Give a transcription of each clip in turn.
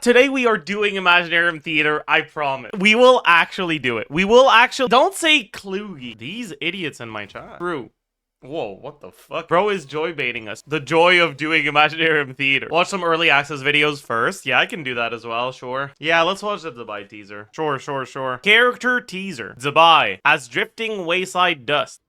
Today we are doing Imaginarium Theater, I promise. We will actually do it. We will actually— don't say kloogie. These idiots in my chat. True. Whoa, what the fuck? Bro is joy baiting us. The joy of doing Imaginarium Theater. Watch some early access videos first. Yeah, I can do that as well, sure. Yeah, let's watch the Zibai teaser. Sure. Character teaser. Zibai as drifting wayside dust.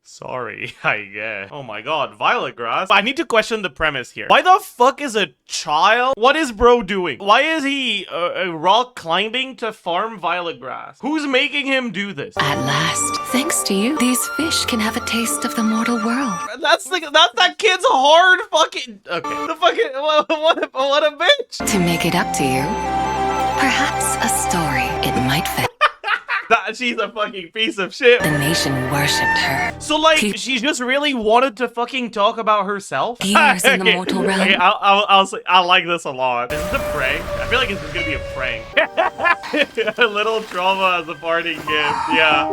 Sorry, I guess. Oh my god, violet grass? I need to question the premise here. Why the fuck is a child? What is bro doing? Why is he rock climbing to farm violet grass? Who's making him do this? At last, thanks to you, these fish can have a taste of the mortal world. That's that kid's hard fucking— okay. The fucking— what a bitch! To make it up to you, perhaps a story it might fit. She's a fucking piece of shit. The nation worshipped her. So like, she just really wanted to fucking talk about herself? Years in the mortal realm. Okay, I'll say, I like this a lot. This is a prank. I feel like this is gonna be a prank. A little trauma as a parting gift. Yeah,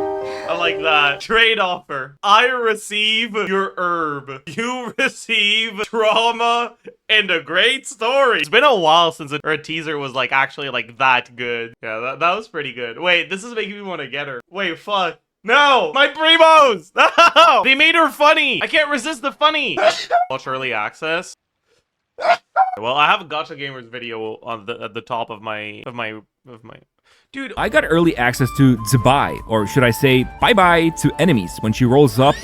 I like that. Trade offer. I receive your herb. You receive trauma and a great story. It's been a while since a teaser was like actually like that good. Yeah, that was pretty good. Wait, this is making me want to get her. Wait, fuck. No! My primos! No! They made her funny! I can't resist the funny! Watch early access. Well, I have a Gacha Gamers video on at the top of my dude. I got early access to Zibai, or should I say bye-bye to enemies when she rolls up.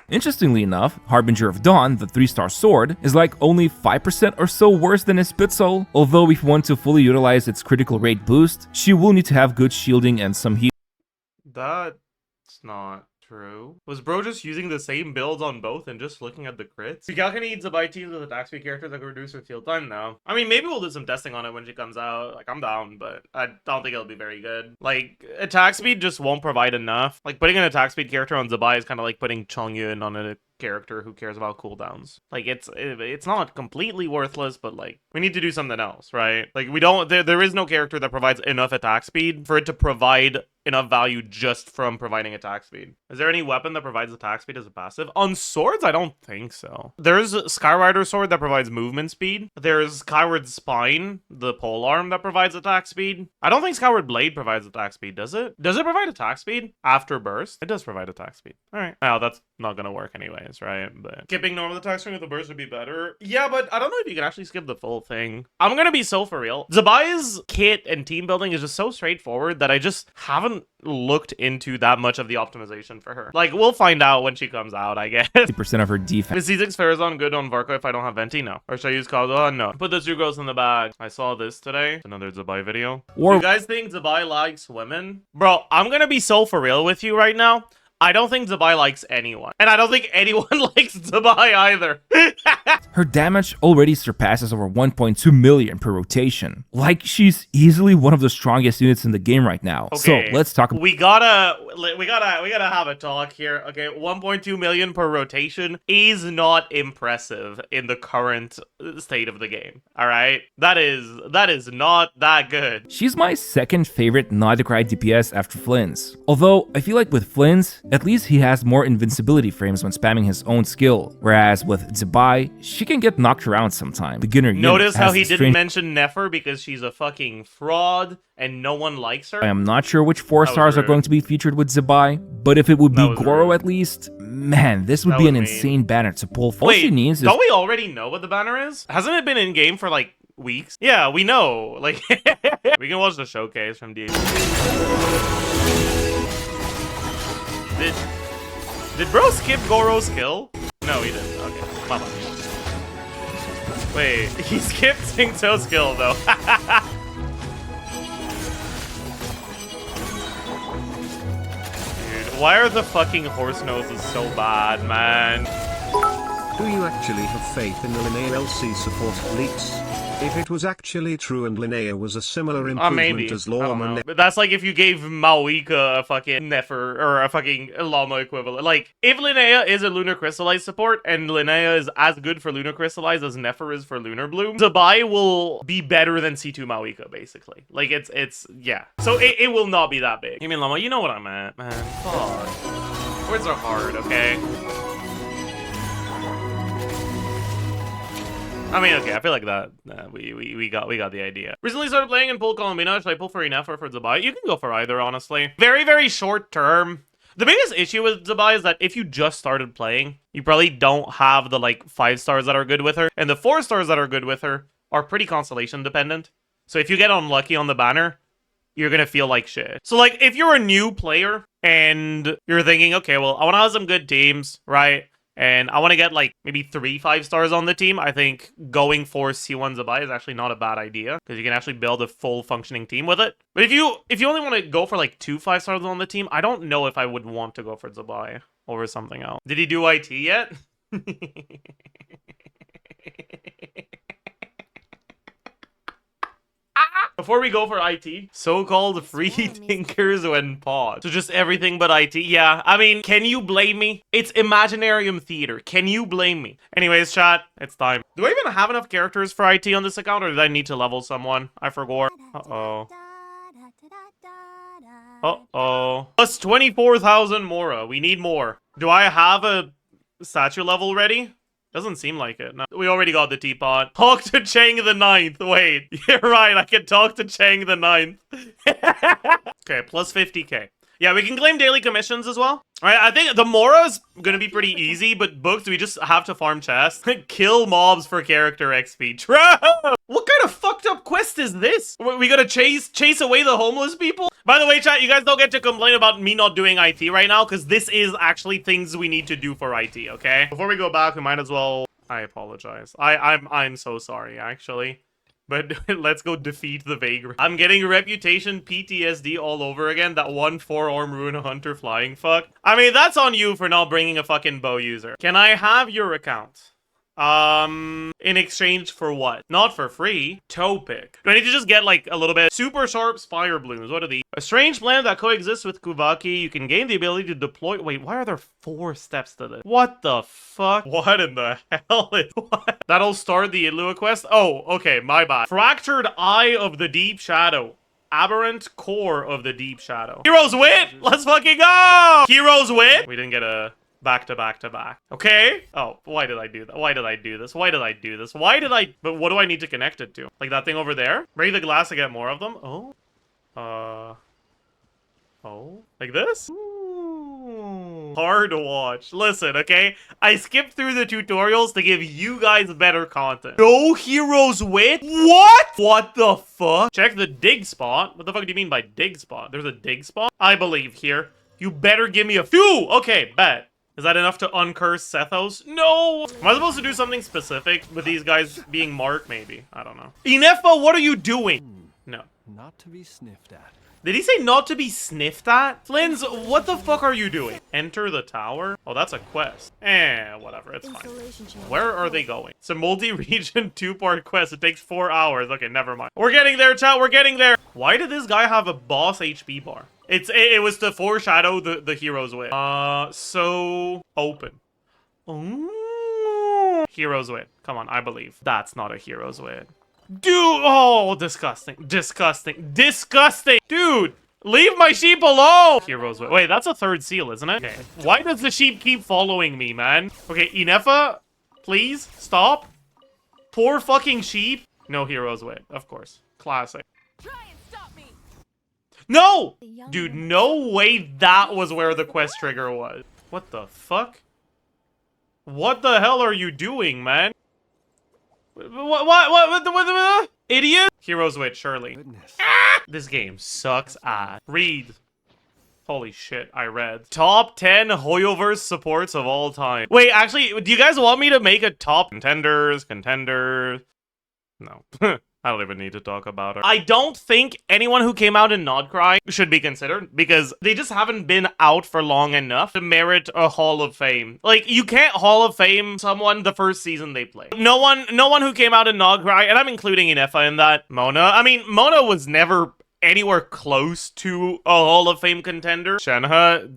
Interestingly enough, Harbinger of Dawn, the 3-star sword, is like only 5% or so worse than his Spitzel, although if you want to fully utilize its critical rate boost, she will need to have good shielding and some heat. That's not true. Was bro just using the same builds on both and just looking at the crits? How can he Zibai teams with attack speed characters that can reduce her field time now? I mean, maybe we'll do some testing on it when she comes out. Like, I'm down, but I don't think it'll be very good. Like, attack speed just won't provide enough. Like, putting an attack speed character on Zibai is kind of like putting Chongyun on a character who cares about cooldowns. Like, it's not completely worthless, but like, we need to do something else, right? Like, we don't— there is no character that provides enough attack speed for it to provide enough value just from providing attack speed. Is there any weapon that provides attack speed as a passive? On swords, I don't think so. There's Skyrider sword that provides movement speed. There's Skyward Spine, the polearm, that provides attack speed. I don't think Skyward Blade provides attack speed, does it? Does it provide attack speed after burst? It does provide attack speed. All right. Now that's not gonna work anyways, right? But skipping normal attack string with a burst would be better. Yeah, but I don't know if you can actually skip the full thing. I'm gonna be so for real. Zabai's kit and team building is just so straightforward that I just haven't looked into that much of the optimization for her. Like, we'll find out when she comes out, I guess. 50% of her defense. Is C6 Farazon good on Varco if I don't have Venti? No. Or should I use Kazuha? No. Put the two girls in the bag. I saw this today. Another Zibai video. Or you guys think Zibai likes women? Bro, I'm gonna be so for real with you right now. I don't think Zibai likes anyone. And I don't think anyone likes Zibai either. her damage already surpasses over 1.2 million per rotation. Like, she's easily one of the strongest units in the game right now. Okay. So let's talk. We gotta have a talk here. Okay, 1.2 million per rotation is not impressive in the current state of the game. All right, that is not that good. She's my second favorite not-decry DPS after Flynn's. Although I feel like with Flynn's, at least he has more invincibility frames when spamming his own skill, whereas with Zibai, she can get knocked around sometimes. Beginner Notice how he didn't mention Nefer because she's a fucking fraud and no one likes her? I am not sure which 4-stars are going to be featured with Zibai, but if it would be Goro rude. At least, man, this would be an insane banner to pull. All she needs is... don't we already know what the banner is? Hasn't it been in-game for like weeks? Yeah, we know. Like, we can watch the showcase from DH. Did bro skip Goro's kill? No, he didn't. Okay, my bad. Wait, he skipped Singto's kill though. Dude, why are the fucking horse noses so bad, man? Do you actually have faith in the Linnea LC support leaks? If it was actually true and Linnea was a similar improvement maybe. as Lawman, But that's like if you gave Maoika a fucking Nefer or a fucking Llama equivalent. Like, if Linnea is a Lunar Crystallized support and Linnea is as good for Lunar Crystallized as Nefer is for Lunar Bloom, Zibai will be better than C2 Maoika, basically. Like, it's yeah. So it will not be that big. I mean, Llama, you know what I meant, man. Fuck. Words are hard, okay? I mean, okay, I feel like that we got the idea. Recently started playing in pull Colombina. Should I pull for Enough or for Zibai? You can go for either, honestly. Very, very short term. The biggest issue with Zibai is that if you just started playing, you probably don't have the like 5 stars that are good with her, and the 4 stars that are good with her are pretty constellation dependent. So if you get unlucky on the banner, you're gonna feel like shit. So like if you're a new player and you're thinking, okay, well, I want to have some good teams, right? And I want to get like maybe 3 5 stars on the team. I think going for C1 Zibai is actually not a bad idea because you can actually build a full functioning team with it. But if you only want to go for like 2 5 stars on the team, I don't know if I would want to go for Zibai over something else. Did he do IT yet? Before we go for IT, so-called free tinkers when paused. So just everything but IT. Yeah, I mean, can you blame me? It's Imaginarium Theater. Can you blame me? Anyways, chat, it's time. Do I even have enough characters for IT on this account, or did I need to level someone? I forgot. Uh-oh. Uh-oh. Plus 24,000 Mora. We need more. Do I have a statue level ready? Doesn't seem like it. No. We already got the teapot. Talk to Chang the 9th. Wait, you're right. I can talk to Chang the 9th. Okay, plus 50k. Yeah, we can claim daily commissions as well. All right, I think the Mora's gonna be pretty easy, but books, we just have to farm chests. Kill mobs for character XP. True! What kind of fucked up quest is this? We gotta chase away the homeless people? By the way, chat, you guys don't get to complain about me not doing IT right now, because this is actually things we need to do for IT, okay? Before we go back, we might as well... I apologize. I'm so sorry, actually. But let's go defeat the vagrant. I'm getting reputation PTSD all over again. That one 4-arm rune hunter flying fuck. I mean, that's on you for not bringing a fucking bow user. Can I have your account? In exchange for what? Not for free. Toe pick. Do I need to just get like a little bit? Super sharp spire blooms. What are these? A strange plant that coexists with Kuvaki. You can gain the ability to deploy. Wait, why are there 4 steps to this? What the fuck? What in the hell is what? That'll start the Ilua quest? Oh, okay, my bad. Fractured Eye of the Deep Shadow. Aberrant Core of the Deep Shadow. Hero's Wit! Let's fucking go! Hero's Wit! We didn't get a... back to back to back. Okay. Oh, why did I do that? Why did I do this? Why did I do this? Why did I... But what do I need to connect it to? Like that thing over there? Break the glass to get more of them? Oh. Oh. Like this? Ooh. Hard to watch. Listen, okay? I skipped through the tutorials to give you guys better content. No Hero's Wit? What? What the fuck? Check the dig spot. What the fuck do you mean by dig spot? There's a dig spot? I believe here. You better give me a few. Okay, bet. Is that enough to uncurse Sethos? No! Am I supposed to do something specific with these guys being marked? Maybe. I don't know. Inefa, what are you doing? No. Not to be sniffed at. Did he say not to be sniffed at? Flins, what the fuck are you doing? Enter the tower? Oh, that's a quest. Whatever. It's fine. Where are they going? It's a multi-region 2-part quest. It takes 4 hours. Okay, never mind. We're getting there, chat. We're getting there. Why did this guy have a boss HP bar? It was to foreshadow the Hero's Wit. So open. Ooh. Hero's Wit. Come on, I believe. That's not a Hero's Wit. Dude, oh, disgusting. Disgusting. Disgusting. Dude, leave my sheep alone. Hero's Wit. Wait, that's a 3rd seal, isn't it? Okay. Why does the sheep keep following me, man? Okay, Inefa, please stop. Poor fucking sheep. No Hero's Wit, of course. Classic. No! Dude, no way that was where the quest trigger was. What the fuck? What the hell are you doing, man? What? Idiot? Hero's Wit, surely. This game sucks ass. Read. Holy shit, I read. Top 10 Hoyoverse supports of all time. Wait, actually, do you guys want me to make a top contenders? No. I don't even need to talk about her. I don't think anyone who came out in Nodcry should be considered because they just haven't been out for long enough to merit a Hall of Fame. Like, you can't Hall of Fame someone the first season they play. No one who came out in Nodcry, and I'm including Inefa in that. Mona. I mean, Mona was never anywhere close to a Hall of Fame contender. Shenhe,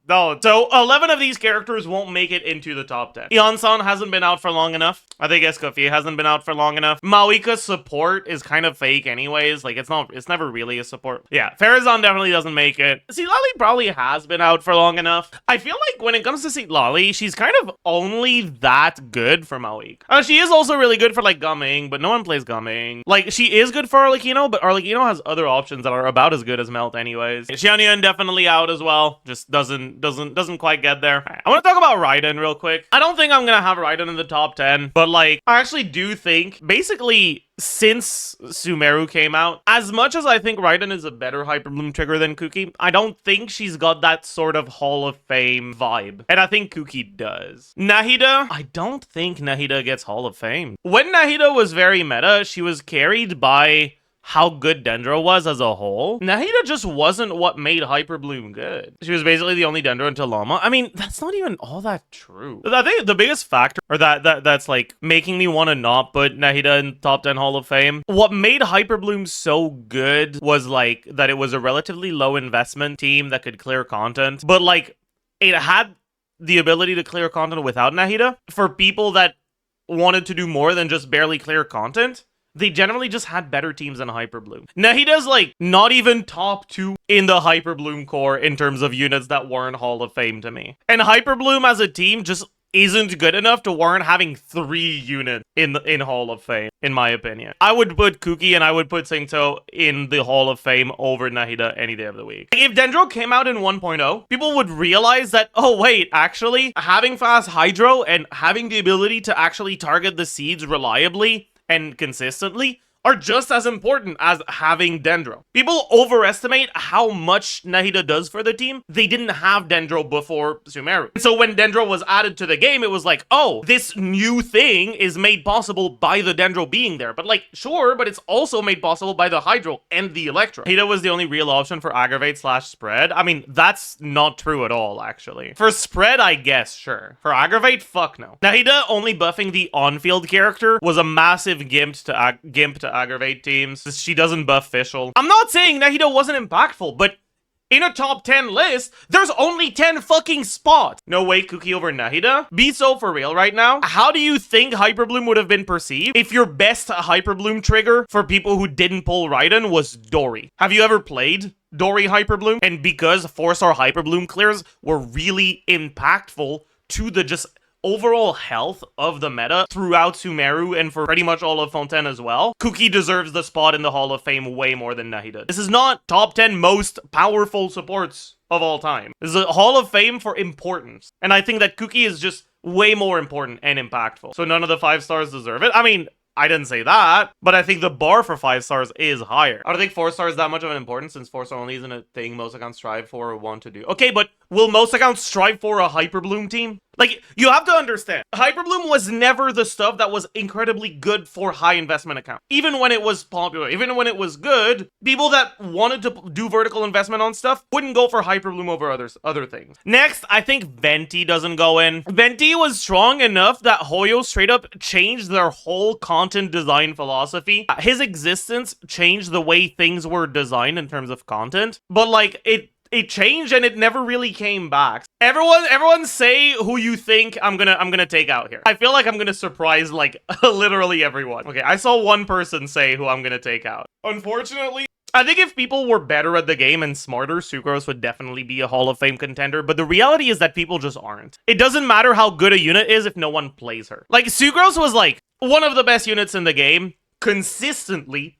No, so 11 of these characters won't make it into the top 10. Yeonsan hasn't been out for long enough. I think Escoffier hasn't been out for long enough. Maoika's support is kind of fake anyways. Like, it's never really a support. Yeah, Farazan definitely doesn't make it. Lali probably has been out for long enough. I feel like when it comes to Lali, she's kind of only that good for Maoika. She is also really good for, like, Gumming, but no one plays Gumming. Like, she is good for Arlecchino, but Arlecchino has other options that are about as good as Melt anyways. Xianyun definitely out as well. Just doesn't quite get there. Right, I want to talk about Raiden real quick. I don't think I'm gonna have Raiden in the top 10, but like, I actually do think, basically, since Sumeru came out, as much as I think Raiden is a better Hyperbloom trigger than Kuki, I don't think she's got that sort of Hall of Fame vibe. And I think Kuki does. Nahida, I don't think Nahida gets Hall of Fame. When Nahida was very meta, she was carried by how good Dendro was as a whole. Nahida just wasn't what made Hyperbloom good. She was basically the only Dendro until Llama. I mean, that's not even all that true. I think the biggest factor, or that's like making me want to not put Nahida in top 10 Hall of Fame, what made Hyperbloom so good was like that it was a relatively low investment team that could clear content, but like it had the ability to clear content without Nahida. For people that wanted to do more than just barely clear content, they generally just had better teams than Hyperbloom. Nahida's like not even top 2 in the Hyperbloom core in terms of units that warrant Hall of Fame to me. And Hyperbloom as a team just isn't good enough to warrant having 3 units in Hall of Fame, in my opinion. I would put Kuki and I would put Singto in the Hall of Fame over Nahida any day of the week. If Dendro came out in 1.0, people would realize that, oh wait, actually, having fast Hydro and having the ability to actually target the seeds reliably and consistently are just as important as having Dendro. People overestimate how much Nahida does for the team. They didn't have Dendro before Sumeru. So when Dendro was added to the game, it was like, oh, this new thing is made possible by the Dendro being there. But like, sure, but it's also made possible by the Hydro and the Electro. Nahida was the only real option for Aggravate / Spread. I mean, that's not true at all, actually. For Spread, I guess, sure. For Aggravate, fuck no. Nahida only buffing the on-field character was a massive gimp to Aggravate teams. She doesn't buff Fischl. I'm not saying Nahida wasn't impactful, but in a top 10 list, there's only 10 fucking spots. No way Kuki over Nahida? Be so for real right now. How do you think Hyperbloom would have been perceived if your best Hyperbloom trigger for people who didn't pull Raiden was Dory? Have you ever played Dory Hyperbloom? And because 4-star Hyperbloom clears were really impactful to the just overall health of the meta throughout Sumeru and for pretty much all of Fontaine as well, Kuki deserves the spot in the Hall of Fame way more than Nahida. This is not top 10 most powerful supports of all time. This is a Hall of Fame for importance. And I think that Kuki is just way more important and impactful. So none of the 5 stars deserve it. I mean, I didn't say that, but I think the bar for 5 stars is higher. I don't think 4 stars is that much of an importance since 4 star only isn't a thing most accounts strive for or want to do. Okay, but will most accounts strive for a Hyperbloom team? Like, you have to understand, Hyperbloom was never the stuff that was incredibly good for high investment accounts. Even when it was popular, even when it was good, people that wanted to do vertical investment on stuff wouldn't go for Hyperbloom over other things. Next, I think Venti doesn't go in. Venti was strong enough that Hoyo straight up changed their whole content design philosophy. His existence changed the way things were designed in terms of content, but like, it changed and it never really came back. Everyone say who you think I'm gonna take out here. I feel like I'm gonna surprise like literally everyone. Okay, I saw one person say who I'm gonna take out. Unfortunately, I think if people were better at the game and smarter, Sucrose would definitely be a Hall of Fame contender, but the reality is that people just aren't. It doesn't matter how good a unit is if no one plays her. Like, Sucrose was like one of the best units in the game consistently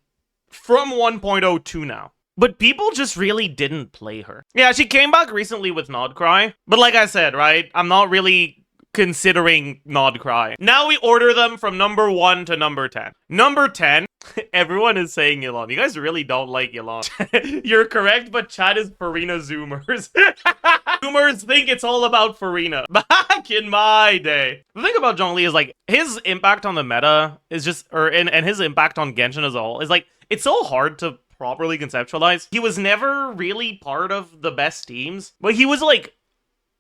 from 1.0 to now. But people just really didn't play her. Yeah, she came back recently with Nodcry. But like I said, right? I'm not really considering Nodcry. Now we order them from number 1 to number 10. Number 10, everyone is saying Yelan. You guys really don't like Yelan. You're correct, but chat is Farina Zoomers. Zoomers think it's all about Farina. Back in my day. The thing about Zhongli is like, his impact on the meta is just, and his impact on Genshin as a whole is like, it's so hard to properly conceptualize. He was never really part of the best teams, but he was like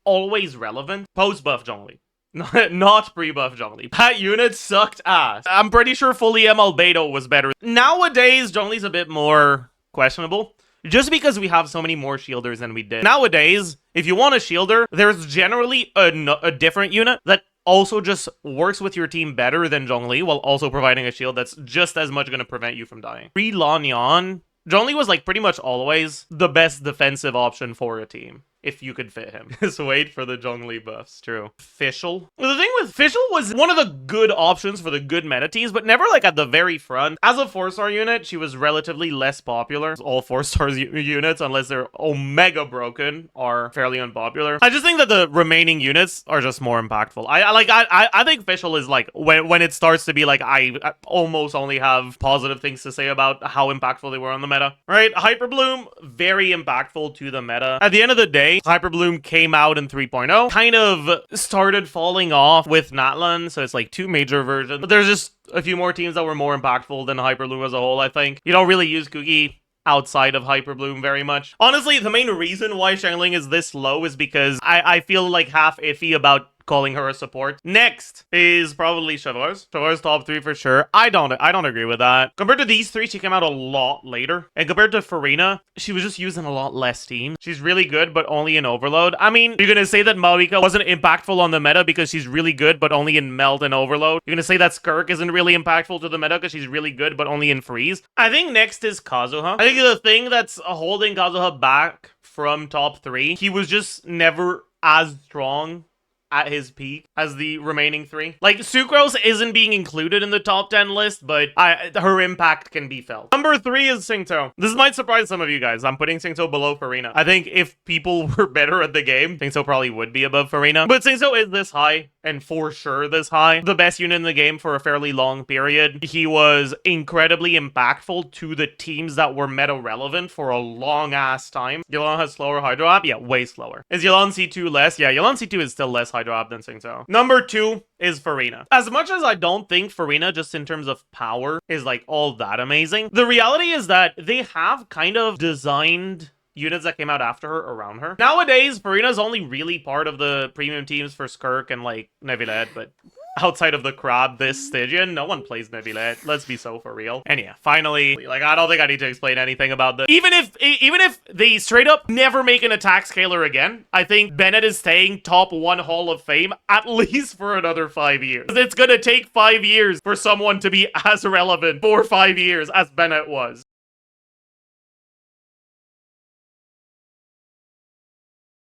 always relevant. Post-buff Zhongli. Not pre-buff Zhongli. That unit sucked ass. I'm pretty sure fully M Albedo was better. Nowadays, Zhongli's a bit more questionable. just because we have so many more shielders than we did. Nowadays, if you want a shielder, there's generally a different unit that also just works with your team better than Zhongli while also providing a shield that's just as much going to prevent you from dying. Pre-Lanyan, Zhongli was like pretty much always the best defensive option for a team. If you could fit him. Just wait for the Zhongli buffs. True. Fischl. The thing with Fischl was one of the good options for the good meta teams, but never like at the very front. As a 4-star unit, she was relatively less popular. All 4-star units, unless they're omega broken, are fairly unpopular. I just think that the remaining units are just more impactful. I think Fischl is like, when it starts to be like, I almost only have positive things to say about how impactful they were on the meta. Right? Hyperbloom, very impactful to the meta. At the end of the day, Hyperbloom came out in 3.0, kind of started falling off with Natlan, so it's like 2 major versions. But there's just a few more teams that were more impactful than Hyperbloom as a whole, I think. You don't really use Kuki outside of Hyperbloom very much. Honestly, the main reason why Xiangling is this low is because I feel like half iffy about calling her a support. Next is probably Chevreuse. Chevreuse top 3 for sure. I don't agree with that. Compared to these 3, she came out a lot later. And compared to Farina, she was just using a lot less teams. She's really good, but only in Overload. I mean, you're gonna say that Malika wasn't impactful on the meta because she's really good, but only in Meld and Overload. You're gonna say that Skirk isn't really impactful to the meta because she's really good, but only in Freeze. I think next is Kazuha. I think the thing that's holding Kazuha back from top 3, he was just never as strong at his peak as the remaining 3. Like, Sucrose isn't being included in the top 10 list, but her impact can be felt. Number 3 is Xingqiu. This might surprise some of you guys. I'm putting Xingqiu below Farina. I think if people were better at the game, Xingqiu probably would be above Farina. But Xingqiu is this high, and for sure this high. The best unit in the game for a fairly long period. He was incredibly impactful to the teams that were meta relevant for a long ass time. Yelan has slower Hydro App? Yeah, way slower. Is Yelan C2 less? Yeah, Yelan C2 is still less Hydro App than Xingqiu. Number 2 is Farina. As much as I don't think Farina, just in terms of power, is like all that amazing, the reality is that they have kind of designed units that came out after her around her. Nowadays, Farina's only really part of the premium teams for Skirk and like Nevilette, but outside of the crab this Stygian, no one plays Nevilette. Let's be so for real. And yeah, finally, like, I don't think I need to explain anything about this. Even if they straight up never make an attack scaler again, I think Bennett is staying top 1 Hall of Fame at least for another 5 years. It's gonna take 5 years for someone to be as relevant for 5 years as Bennett was.